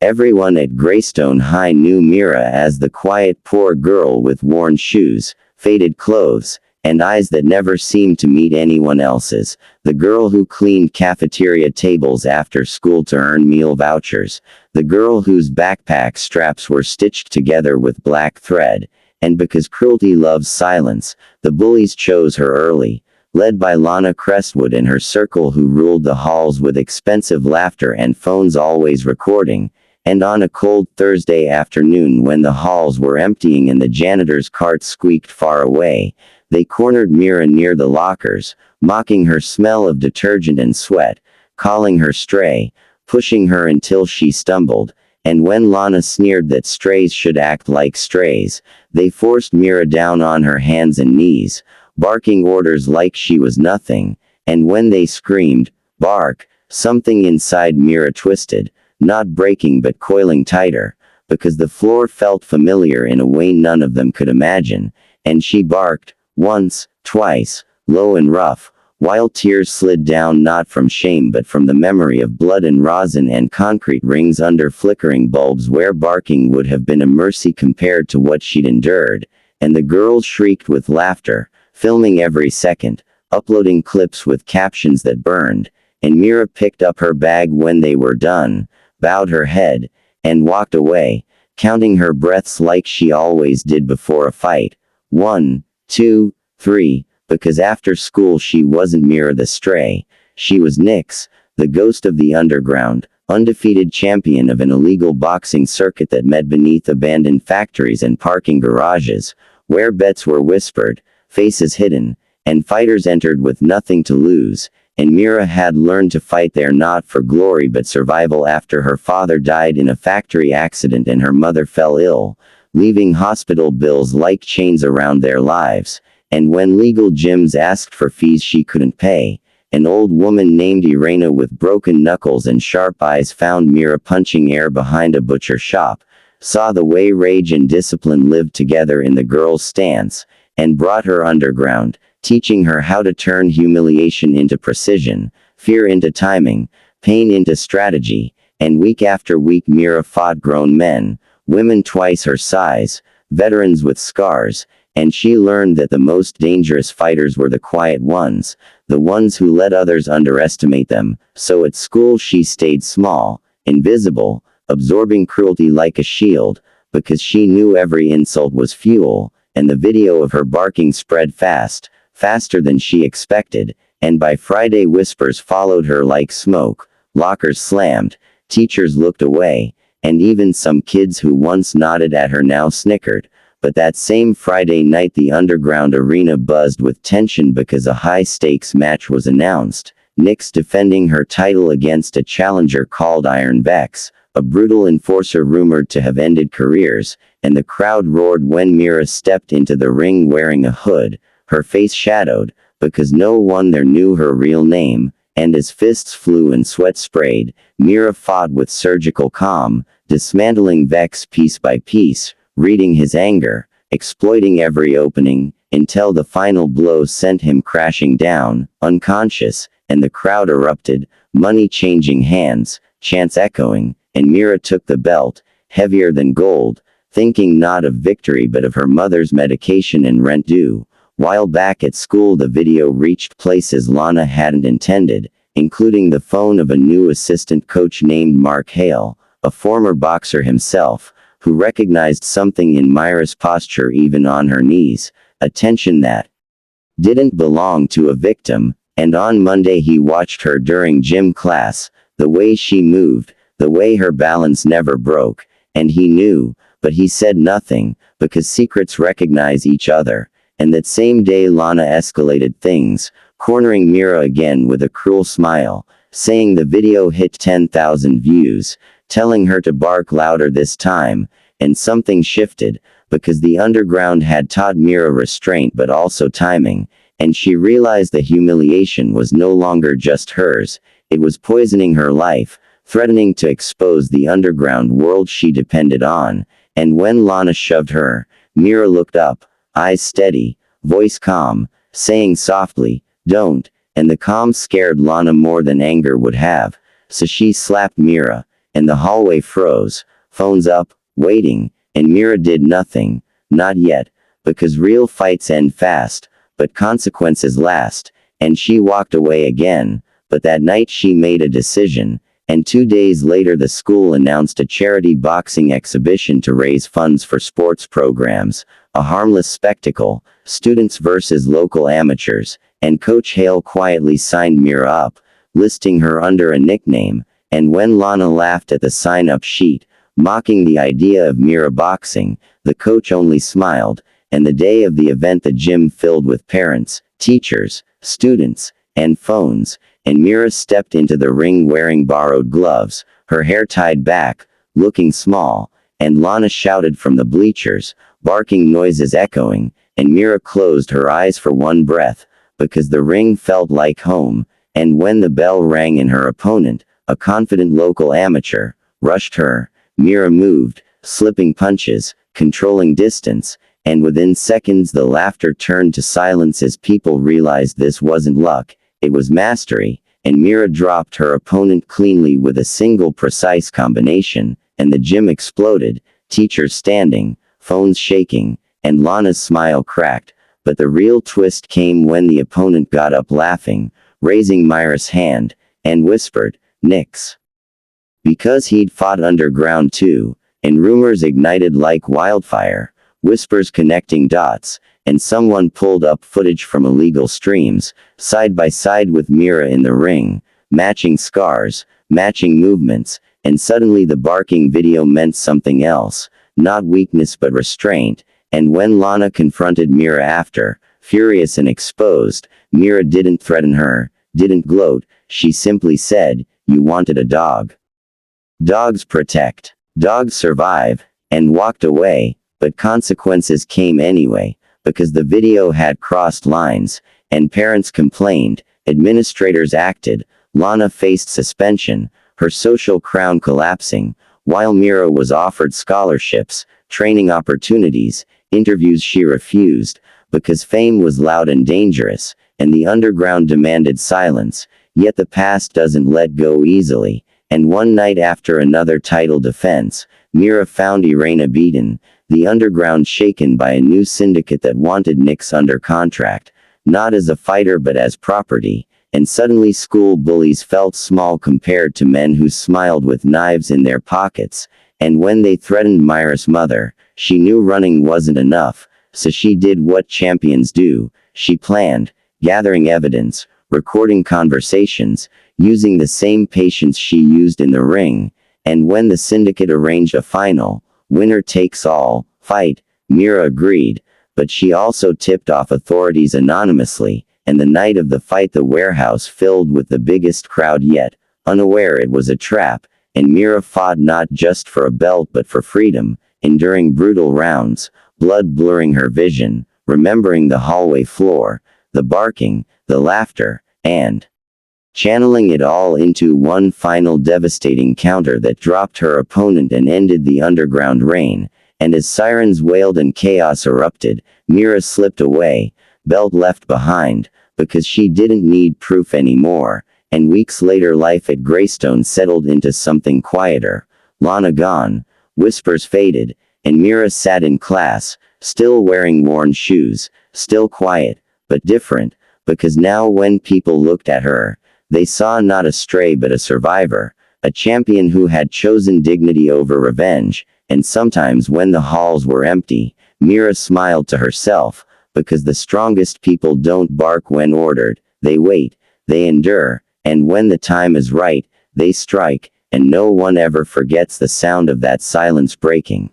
Everyone at Greystone High knew Mira as the quiet poor girl with worn shoes, faded clothes, and eyes that never seemed to meet anyone else's, the girl who cleaned cafeteria tables after school to earn meal vouchers, the girl whose backpack straps were stitched together with black thread, and because cruelty loves silence, the bullies chose her early, led by Lana Crestwood and her circle who ruled the halls with expensive laughter and phones always recording. And on a cold Thursday afternoon when the halls were emptying and the janitor's cart squeaked far away, they cornered Mira near the lockers, mocking her smell of detergent and sweat, calling her stray, pushing her until she stumbled, and when Lana sneered that strays should act like strays, they forced Mira down on her hands and knees, barking orders like she was nothing, and when they screamed, "Bark," something inside Mira twisted, not breaking but coiling tighter, because the floor felt familiar in a way none of them could imagine, and she barked, once, twice, low and rough, while tears slid down not from shame but from the memory of blood and rosin and concrete rings under flickering bulbs where barking would have been a mercy compared to what she'd endured, and the girls shrieked with laughter, filming every second, uploading clips with captions that burned, and Mira picked up her bag when they were done, bowed her head, and walked away, counting her breaths like she always did before a fight. 1, 2, 3, because after school she wasn't Mira the stray, she was Nyx, the ghost of the underground, undefeated champion of an illegal boxing circuit that met beneath abandoned factories and parking garages, where bets were whispered, faces hidden, and fighters entered with nothing to lose, and Mira had learned to fight there not for glory but survival after her father died in a factory accident and her mother fell ill, leaving hospital bills like chains around their lives, and when legal gyms asked for fees she couldn't pay, an old woman named Irena with broken knuckles and sharp eyes found Mira punching air behind a butcher shop, saw the way rage and discipline lived together in the girl's stance, and brought her underground, teaching her how to turn humiliation into precision, fear into timing, pain into strategy, and week after week Mira fought grown men, women twice her size, veterans with scars, and she learned that the most dangerous fighters were the quiet ones, the ones who let others underestimate them, so at school she stayed small, invisible, absorbing cruelty like a shield, because she knew every insult was fuel, and the video of her barking spread fast, faster than she expected, and by Friday whispers followed her like smoke, lockers slammed, teachers looked away, and even some kids who once nodded at her now snickered. But that same Friday night the underground arena buzzed with tension because a high-stakes match was announced, Nyx defending her title against a challenger called Iron Vex, a brutal enforcer rumored to have ended careers, and the crowd roared when Mira stepped into the ring wearing a hood, her face shadowed, because no one there knew her real name, and as fists flew and sweat sprayed, Mira fought with surgical calm, dismantling Vex piece by piece, reading his anger, exploiting every opening, until the final blow sent him crashing down, unconscious, and the crowd erupted, money changing hands, chants echoing, and Mira took the belt, heavier than gold, thinking not of victory but of her mother's medication and rent due. While back at school the video reached places Lana hadn't intended, including the phone of a new assistant coach named Mark Hale, a former boxer himself, who recognized something in Myra's posture even on her knees, a tension that didn't belong to a victim, and on Monday he watched her during gym class, the way she moved, the way her balance never broke, and he knew, but he said nothing, because secrets recognize each other, and that same day Lana escalated things, cornering Mira again with a cruel smile, saying the video hit 10,000 views, telling her to bark louder this time, and something shifted, because the underground had taught Mira restraint but also timing, and she realized the humiliation was no longer just hers, it was poisoning her life, threatening to expose the underground world she depended on, and when Lana shoved her, Mira looked up, eyes steady, voice calm, saying softly, "Don't," and the calm scared Lana more than anger would have, so she slapped Mira, and the hallway froze, phones up, waiting, and Mira did nothing. Not yet, because real fights end fast, but consequences last, and she walked away again, but that night she made a decision, and 2 days later the school announced a charity boxing exhibition to raise funds for sports programs, a harmless spectacle, students versus local amateurs, and Coach Hale quietly signed Mira up, listing her under a nickname, and when Lana laughed at the sign-up sheet, mocking the idea of Mira boxing, the coach only smiled, and the day of the event the gym filled with parents, teachers, students, and phones, and Mira stepped into the ring wearing borrowed gloves, her hair tied back, looking small, and Lana shouted from the bleachers, barking noises echoing, and Mira closed her eyes for one breath, because the ring felt like home, and when the bell rang and her opponent, a confident local amateur, rushed her, Mira moved, slipping punches, controlling distance, and within seconds the laughter turned to silence as people realized this wasn't luck, it was mastery, and Mira dropped her opponent cleanly with a single precise combination, and the gym exploded, teachers standing, phones shaking, and Lana's smile cracked, but the real twist came when the opponent got up laughing, raising Mira's hand, and whispered, "Nix." Because he'd fought underground too, and rumors ignited like wildfire, whispers connecting dots, and someone pulled up footage from illegal streams, side by side with Mira in the ring, matching scars, matching movements, and suddenly the barking video meant something else, not weakness but restraint, and when Lana confronted Mira after, furious and exposed, Mira didn't threaten her, didn't gloat, she simply said, "You wanted a dog. Dogs protect. Dogs survive," and walked away, but consequences came anyway, because the video had crossed lines, and parents complained, administrators acted, Lana faced suspension, her social crown collapsing, while Mira was offered scholarships, training opportunities, interviews she refused, because fame was loud and dangerous, and the underground demanded silence, yet the past doesn't let go easily, and one night after another title defense, Mira found Irena beaten, the underground shaken by a new syndicate that wanted Nix under contract, not as a fighter but as property, and suddenly school bullies felt small compared to men who smiled with knives in their pockets, and when they threatened Mira's mother, she knew running wasn't enough, so she did what champions do, she planned, gathering evidence, recording conversations, using the same patience she used in the ring, and when the syndicate arranged a final, winner takes all, fight, Mira agreed, but she also tipped off authorities anonymously, and the night of the fight the warehouse filled with the biggest crowd yet, unaware it was a trap, and Mira fought not just for a belt but for freedom, enduring brutal rounds, blood blurring her vision, remembering the hallway floor, the barking, the laughter, and channeling it all into one final devastating counter that dropped her opponent and ended the underground reign, and as sirens wailed and chaos erupted, Mira slipped away, belt left behind, because she didn't need proof anymore, and weeks later life at Greystone settled into something quieter, Lana gone, whispers faded, and Mira sat in class, still wearing worn shoes, still quiet, but different, because now when people looked at her, they saw not a stray but a survivor, a champion who had chosen dignity over revenge, and sometimes when the halls were empty, Mira smiled to herself, because the strongest people don't bark when ordered, they wait, they endure, and when the time is right, they strike, and no one ever forgets the sound of that silence breaking.